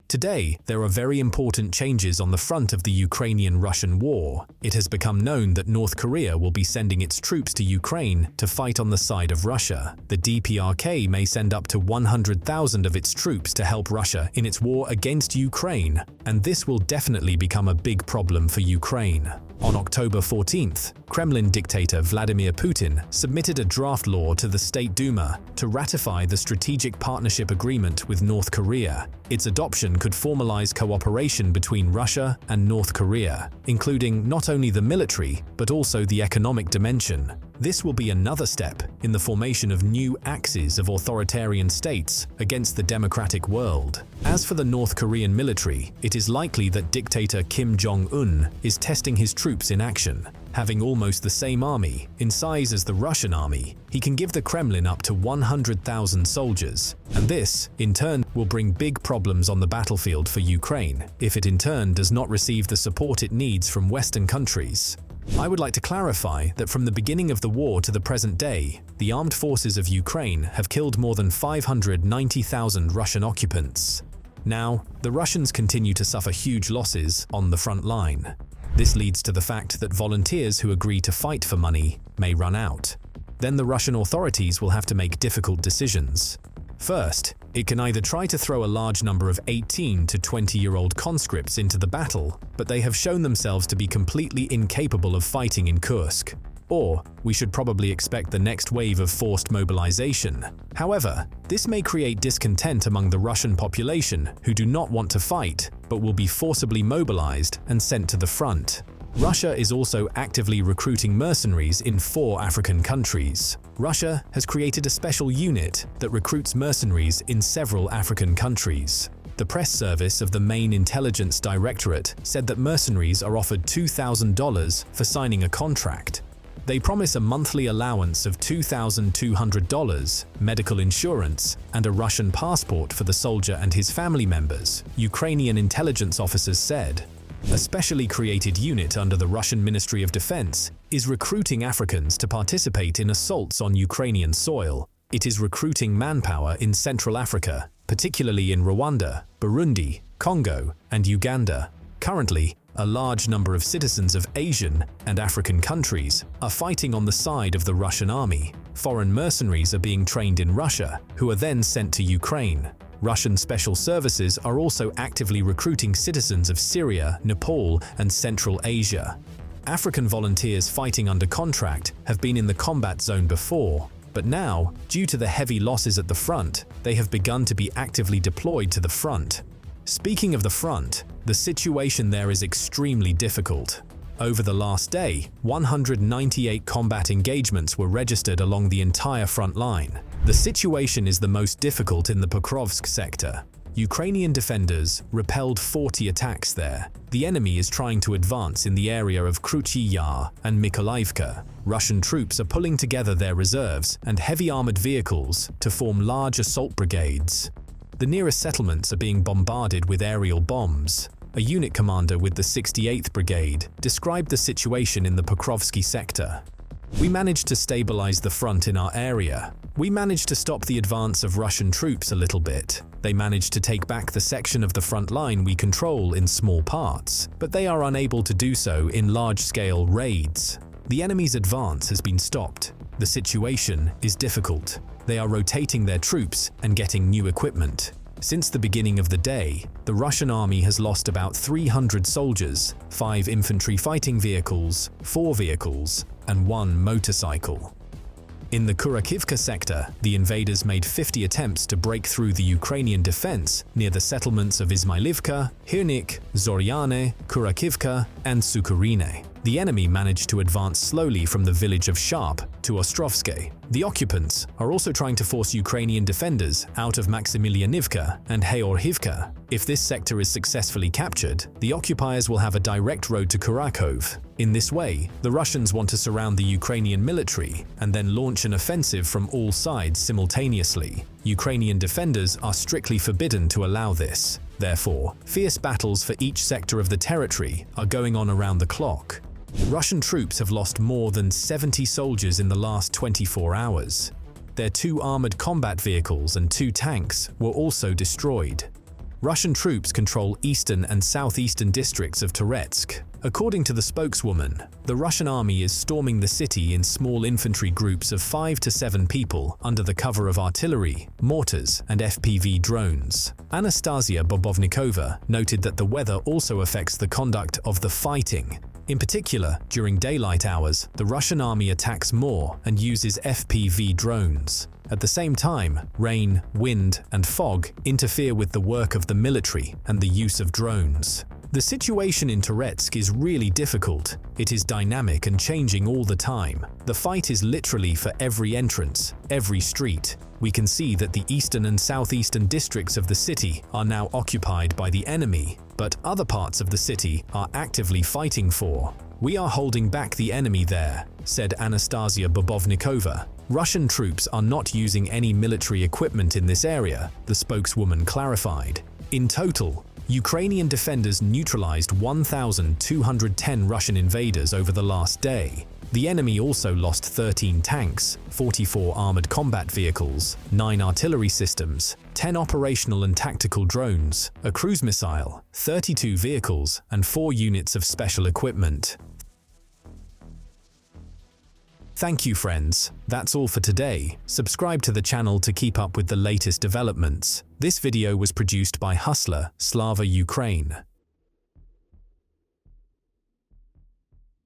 Today, there are very important changes on the front of the Ukrainian-Russian war. It has become known that North Korea will be sending its troops to Ukraine to fight on the side of Russia. The DPRK may send up to 100,000 of its troops to help Russia in its war against Ukraine, and this will definitely become a big problem for Ukraine. On October 14th, Kremlin dictator Vladimir Putin submitted a draft law to the State Duma to ratify the Strategic Partnership Agreement with North Korea. Its adoption could formalize cooperation between Russia and North Korea, including not only the military, but also the economic dimension. This will be another step in the formation of new axes of authoritarian states against the democratic world. As for the North Korean military, it is likely that dictator Kim Jong-un is testing his troops in action. Having almost the same army, in size as the Russian army, he can give the Kremlin up to 100,000 soldiers. And this, in turn, will bring big problems on the battlefield for Ukraine, if it in turn does not receive the support it needs from Western countries. I would like to clarify that from the beginning of the war to the present day, the armed forces of Ukraine have killed more than 590,000 Russian occupants. Now, the Russians continue to suffer huge losses on the front line. This leads to the fact that volunteers who agree to fight for money may run out. Then the Russian authorities will have to make difficult decisions. First, it can either try to throw a large number of 18 to 20-year-old conscripts into the battle, but they have shown themselves to be completely incapable of fighting in Kursk. Or, we should probably expect the next wave of forced mobilization. However, this may create discontent among the Russian population who do not want to fight, but will be forcibly mobilized and sent to the front. Russia is also actively recruiting mercenaries in 4 African countries. Russia has created a special unit that recruits mercenaries in several African countries. The press service of the main intelligence directorate said that mercenaries are offered $2,000 for signing a contract. They promise a monthly allowance of $2,200, medical insurance, and a Russian passport for the soldier and his family members, Ukrainian intelligence officers said. A specially created unit under the Russian Ministry of Defense is recruiting Africans to participate in assaults on Ukrainian soil. It is recruiting manpower in Central Africa, particularly in Rwanda, Burundi, Congo, and Uganda. Currently, a large number of citizens of Asian and African countries are fighting on the side of the Russian army. Foreign mercenaries are being trained in Russia, who are then sent to Ukraine. Russian special services are also actively recruiting citizens of Syria, Nepal, and Central Asia. African volunteers fighting under contract have been in the combat zone before, but now, due to the heavy losses at the front, they have begun to be actively deployed to the front. Speaking of the front, the situation there is extremely difficult. Over the last day, 198 combat engagements were registered along the entire front line. The situation is the most difficult in the Pokrovsk sector. Ukrainian defenders repelled 40 attacks there. The enemy is trying to advance in the area of Kryvyi Yar and Mykolaiivka. Russian troops are pulling together their reserves and heavy armored vehicles to form large assault brigades. The nearest settlements are being bombarded with aerial bombs. A unit commander with the 68th Brigade described the situation in the Pokrovsky sector. "We managed to stabilize the front in our area. We managed to stop the advance of Russian troops a little bit. They managed to take back the section of the front line we control in small parts, but they are unable to do so in large-scale raids. The enemy's advance has been stopped. The situation is difficult. They are rotating their troops and getting new equipment. Since the beginning of the day, the Russian army has lost about 300 soldiers, 5 infantry fighting vehicles, 4 vehicles, and 1 motorcycle." In the Kurakhove sector, the invaders made 50 attempts to break through the Ukrainian defense near the settlements of Izmailivka, Hirnik, Zoryane, Kurakhivka, and Sukhorine. The enemy managed to advance slowly from the village of Sharp to Ostrovske. The occupants are also trying to force Ukrainian defenders out of Maximilianivka and Heorhivka. If this sector is successfully captured, the occupiers will have a direct road to Kurakhove. In this way, the Russians want to surround the Ukrainian military and then launch an offensive from all sides simultaneously. Ukrainian defenders are strictly forbidden to allow this. Therefore, fierce battles for each sector of the territory are going on around the clock. Russian troops have lost more than 70 soldiers in the last 24 hours. Their 2 armored combat vehicles and 2 tanks were also destroyed. Russian troops control eastern and southeastern districts of Toretsk. According to the spokeswoman, the Russian army is storming the city in small infantry groups of 5 to 7 people under the cover of artillery, mortars, and FPV drones. Anastasia Bobovnikova noted that the weather also affects the conduct of the fighting. In particular, during daylight hours, the Russian army attacks more and uses FPV drones. At the same time, rain, wind, and fog interfere with the work of the military and the use of drones. The situation in Toretsk is really difficult. It is dynamic and changing all the time. The fight is literally for every entrance, every street. We can see that the eastern and southeastern districts of the city are now occupied by the enemy, but other parts of the city are actively fighting for. "We are holding back the enemy there," said Anastasia Bobovnikova. Russian troops are not using any military equipment in this area, the spokeswoman clarified. In total, Ukrainian defenders neutralized 1,210 Russian invaders over the last day. The enemy also lost 13 tanks, 44 armored combat vehicles, 9 artillery systems, 10 operational and tactical drones, a cruise missile, 32 vehicles, and 4 units of special equipment. Thank you, friends. That's all for today. Subscribe to the channel to keep up with the latest developments. This video was produced by Hustler, Slava Ukraine.